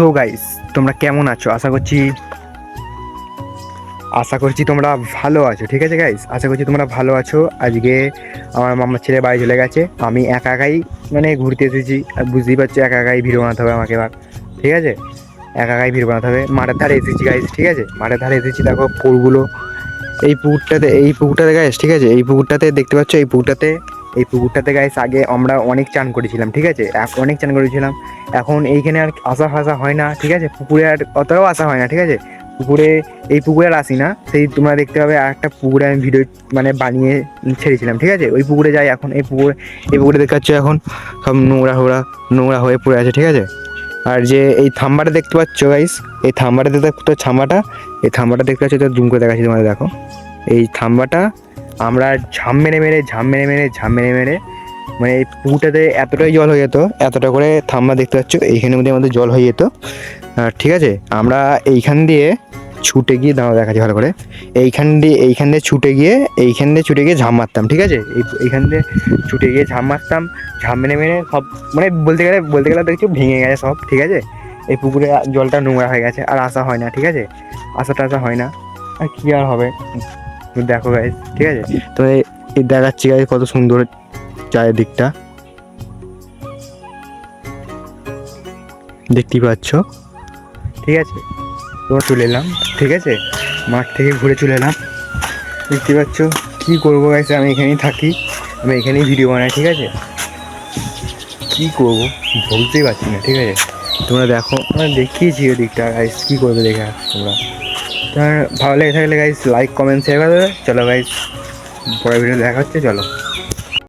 So guys, তোমরা কেমন আছো? আশা করছি তোমরা ভালো আছো। ঠিক আছে গাইস, আশা করছি তোমরা ভালো আছো। আজকে আমার মামার ছেলে বাড়ি চলে গেছে, আমি একা একাই মানে ঘুরতে এসেছি। আর বুঝতেই পারছো একা একাই ভিডিও বানাতে হবে আমাকে এবার। ঠিক আছে, একা একাই ভিডিও বানাতে হবে। মাঠের ধারে এসেছি গাইস, ঠিক আছে, মাঠের ধারে এসেছি। দেখো পুকুরগুলো, এই পুকুরটাতে গাইস, ঠিক আছে, এই পুকুরটাতে দেখতে পাচ্ছ, এই পুকুরটাতে গাইস আগে আমরা অনেক চান করেছিলাম। ঠিক আছে, অনেক চান করেছিলাম। এখন এইখানে আর আসা ফাসা হয় না। ঠিক আছে, পুকুরে আর অতটাও আসা হয় না। ঠিক আছে, এই পুকুরে আর আসি না। সেই তোমরা দেখতে পাবে আর একটা পুকুরে আমি ভিডিও মানে বানিয়ে ছেড়েছিলাম। ঠিক আছে, ওই পুকুরে যাই এখন। এই পুকুরে দেখতে পাচ্ছ এখন সব নোংরা হয়ে পড়ে আছে। ঠিক আছে, আর যে এই থাম্বাটা দেখতে পাচ্ছ গাইস, এই থাম্বাটা দেখতে এই থাম্বাটা দেখতে পাচ্ছ, তো জুম করে দেখাচ্ছি তোমাদের। দেখো এই থাম্বাটা আমরা ঝাম মেরে মানে এই পুকুরটাতে এতটাই জল হয়ে যেত, এতটা করে থাম্বা দেখতে পাচ্ছ এইখানের মধ্যে আমাদের জল হয়ে যেত। ঠিক আছে, আমরা এইখান দিয়ে ছুটে গিয়ে দেখাচ্ছি ভালো করে। এইখান দিয়ে ছুটে গিয়ে ঝাঁপ মারতাম। ঠিক আছে, এইখান দিয়ে ছুটে গিয়ে ঝাঁপ মারতাম। ঝাঁপ মেরে সব মানে বলতে গেলে দেখছো ভেঙে গেছে সব। ঠিক আছে, এই পুকুরে জলটা নোংরা হয়ে গেছে, আর আসা হয় না। ঠিক আছে, আসা হয় না, আর কি আর হবে। দেখো গাইস, ঠিক আছে, তো এই দেখাচ্ছি গাইস কত সুন্দর চারিদিকটা দেখতেই পাচ্ছ। ঠিক আছে, তো চলে এলাম। ঠিক আছে, মাঠ থেকে ঘুরে চলে এলাম। দেখতে পাচ্ছ কী করবো গাইস, আমি এখানেই থাকি, আমি এখানেই ভিডিও বানাই। ঠিক আছে, কী করবো বলতেই পারছি না। ঠিক আছে, তোমরা দেখো, আমরা দেখিয়েছি ওই দিকটা গাইস, কী করবে দেখে তোমরা। তোমার ভালো লেগে থাকলে গাইস লাইক কমেন্ট শেয়ার করে দেবে। চলো গাইস, পরের ভিডিও দেখা হচ্ছে, চলো।